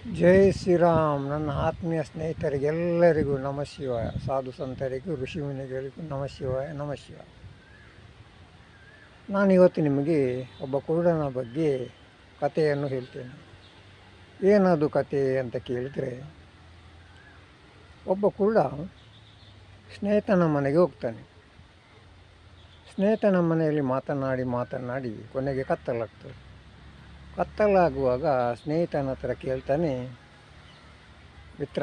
ಜೈ ಶ್ರೀರಾಮ್. ನನ್ನ ಆತ್ಮೀಯ ಸ್ನೇಹಿತರಿಗೆಲ್ಲರಿಗೂ ನಮ ಶಿವಾಯ. ಸಾಧು ಸಂತರಿಗೂ ಋಷಿಮುನಿಗಳಿಗೂ ನಮ ಶಿವಾಯ, ನಮ ಶಿವಾಯ. ನಾನಿವತ್ತು ನಿಮಗೆ ಒಬ್ಬ ಕುರುಡನ ಬಗ್ಗೆ ಕಥೆಯನ್ನು ಹೇಳ್ತೇನೆ. ಏನದು ಕತೆ ಅಂತ ಕೇಳಿದರೆ, ಒಬ್ಬ ಕುರುಡ ಸ್ನೇಹಿತನ ಮನೆಗೆ ಹೋಗ್ತಾನೆ. ಸ್ನೇಹಿತನ ಮನೆಯಲ್ಲಿ ಮಾತನಾಡಿ ಕೊನೆಗೆ ಕತ್ತಲಾಗ್ತದೆ. ಕತ್ತಲಾಗುವಾಗ ಸ್ನೇಹಿತನ ಹತ್ರ ಕೇಳ್ತಾನೆ, ಮಿತ್ರ,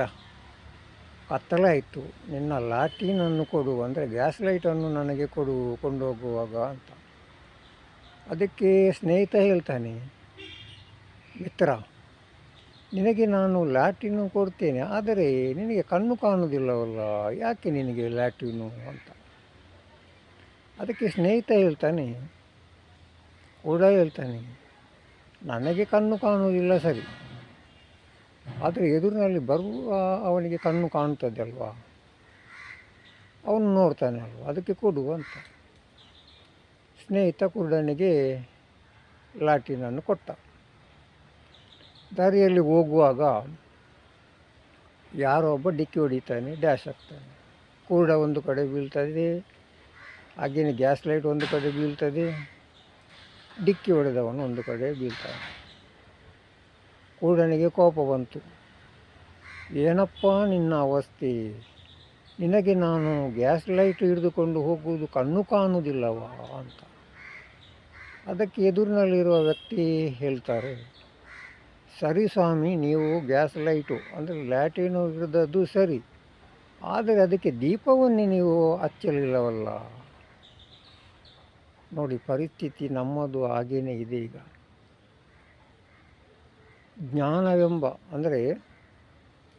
ಕತ್ತಲಾಯಿತು, ನಿನ್ನ ಲಾಟಿನನ್ನು ಕೊಡು, ಅಂದರೆ ಗ್ಯಾಸ್ ಲೈಟನ್ನು ನನಗೆ ಕೊಂಡೋಗುವಾಗ ಅಂತ. ಅದಕ್ಕೆ ಸ್ನೇಹಿತ ಹೇಳ್ತಾನೆ, ಮಿತ್ರ, ನಿನಗೆ ನಾನು ಲ್ಯಾಟಿನು ಕೊಡ್ತೇನೆ, ಆದರೆ ನಿನಗೆ ಕಣ್ಣು ಕಾಣುವುದಿಲ್ಲವಲ್ಲ, ಯಾಕೆ ನಿನಗೆ ಲ್ಯಾಟಿನು ಅಂತ. ಅದಕ್ಕೆ ಸ್ನೇಹಿತ ಹೇಳ್ತಾನೆ, ನನಗೆ ಕಣ್ಣು ಕಾಣುವುದಿಲ್ಲ ಸರಿ, ಆದರೆ ಎದುರಿನಲ್ಲಿ ಬರುವ ಅವನಿಗೆ ಕಣ್ಣು ಕಾಣುತ್ತದೆ ಅಲ್ವಾ, ಅವನು ನೋಡ್ತಾನೆ ಅಲ್ವಾ, ಅದಕ್ಕೆ ಕೊಡು ಅಂತ. ಸ್ನೇಹಿತ ಕುರುಡನಿಗೆ ಲಾಟಿನನ್ನು ಕೊಟ್ಟ. ದಾರಿಯಲ್ಲಿ ಹೋಗುವಾಗ ಯಾರೋ ಒಬ್ಬ ಡಿಕ್ಕಿ ಹೊಡಿತಾನೆ, ಡ್ಯಾಶ್ ಆಗ್ತಾನೆ. ಕುರುಡ ಒಂದು ಕಡೆ ಬೀಳ್ತದೆ, ಹಾಗೆಯೇ ಗ್ಯಾಸ್ ಲೈಟ್ ಒಂದು ಕಡೆ ಬೀಳ್ತದೆ, ಡಿಕ್ಕಿ ಹೊಡೆದವನು ಒಂದು ಕಡೆ ಬೀಳ್ತಾನೆ. ಕುರುಡನಿಗೆ ಕೋಪ ಬಂತು. ಏನಪ್ಪ ನಿನ್ನ ಅವಸ್ಥೆ, ನಿನಗೆ ನಾನು ಗ್ಯಾಸ್ ಲೈಟ್ ಹಿಡಿದುಕೊಂಡು ಹೋಗುವುದು ಕಣ್ಣು ಕಾಣುವುದಿಲ್ಲವಾ ಅಂತ. ಅದಕ್ಕೆ ಎದುರಿನಲ್ಲಿರುವ ವ್ಯಕ್ತಿ ಹೇಳ್ತಾರೆ, ಸರಿ ಸ್ವಾಮಿ, ನೀವು ಗ್ಯಾಸ್ ಲೈಟು ಅಂದರೆ ಲ್ಯಾಟಿನು ಹಿಡಿದದ್ದು ಸರಿ, ಆದರೆ ಅದಕ್ಕೆ ದೀಪವನ್ನೇ ನೀವು ಹಚ್ಚಲಿಲ್ಲವಲ್ಲ. ನೋಡಿ, ಪರಿಸ್ಥಿತಿ ನಮ್ಮದು ಹಾಗೇನೇ ಇದೆ ಈಗ. ಜ್ಞಾನವೆಂಬ ಅಂದರೆ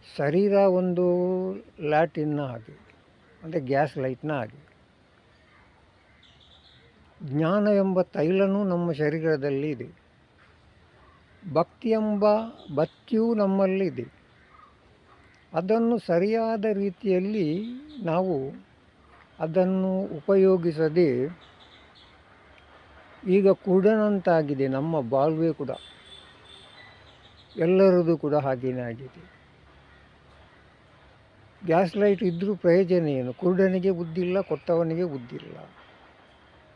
ಶರೀರ ಒಂದು ಲ್ಯಾಟಿನ್ನ ಹಾಗೆ, ಅಂದರೆ ಗ್ಯಾಸ್ ಲೈಟ್ನ ಹಾಗೆ. ಜ್ಞಾನ ಎಂಬ ತೈಲನೂ ನಮ್ಮ ಶರೀರದಲ್ಲಿ ಇದೆ. ಭಕ್ತಿ ಎಂಬ ಬತ್ತಿಯೂ ನಮ್ಮಲ್ಲಿದೆ. ಅದನ್ನು ಸರಿಯಾದ ರೀತಿಯಲ್ಲಿ ನಾವು ಅದನ್ನು ಉಪಯೋಗಿಸದೆ ಈಗ ಕುರುಡನಂತಾಗಿದೆ ನಮ್ಮ ಬಾಳ್ವೆ ಕೂಡ. ಎಲ್ಲರದು ಕೂಡ ಹಾಗೇನೇ ಆಗಿದೆ. ಗ್ಯಾಸ್ ಲೈಟ್ ಇದ್ದರೂ ಪ್ರಯೋಜನ ಏನು? ಕುರುಡನಿಗೆ ಬುದ್ಧಿ ಇಲ್ಲ, ಕೊಟ್ಟವನಿಗೆ ಬುದ್ಧಿ ಇಲ್ಲ.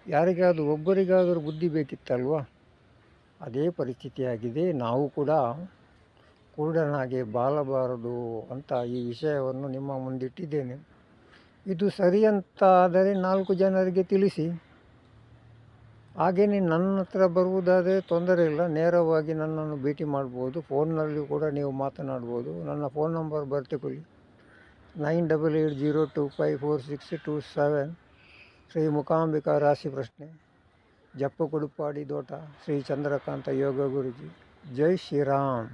ಯಾರಿಗಾದರೂ ಒಬ್ಬರಿಗಾದರೂ ಬುದ್ಧಿ ಬೇಕಿತ್ತಲ್ವ? ಅದೇ ಪರಿಸ್ಥಿತಿಯಾಗಿದೆ. ನಾವು ಕೂಡ ಕುರುಡನಾಗೆ ಬಾಳಬಾರದು ಅಂತ ಈ ವಿಷಯವನ್ನು ನಿಮ್ಮ ಮುಂದಿಟ್ಟಿದ್ದೇನೆ. ಇದು ಸರಿ ಅಂತ ಆದರೆ 4 ಜನರಿಗೆ ತಿಳಿಸಿ. ಹಾಗೆಯೇ ನನ್ನ ಹತ್ರ ಬರುವುದಾದರೆ ತೊಂದರೆ ಇಲ್ಲ, ನೇರವಾಗಿ ನನ್ನನ್ನು ಭೇಟಿ ಮಾಡ್ಬೋದು. ಫೋನ್ನಲ್ಲಿ ಕೂಡ ನೀವು ಮಾತನಾಡ್ಬೋದು. ನನ್ನ ಫೋನ್ ನಂಬರ್ ಬರ್ತಿಕೊಳ್ಳಿ, 9880254627. ಶ್ರೀ ಮೂಕಾಂಬಿಕಾ ರಾಶಿ ಪ್ರಶ್ನೆ, ಜಪ್ಪು ಕುಡುಪಾಡಿ ದೋಟ, ಶ್ರೀ ಚಂದ್ರಕಾಂತ ಯೋಗ ಗುರುಜಿ. ಜೈ ಶ್ರೀರಾಮ್.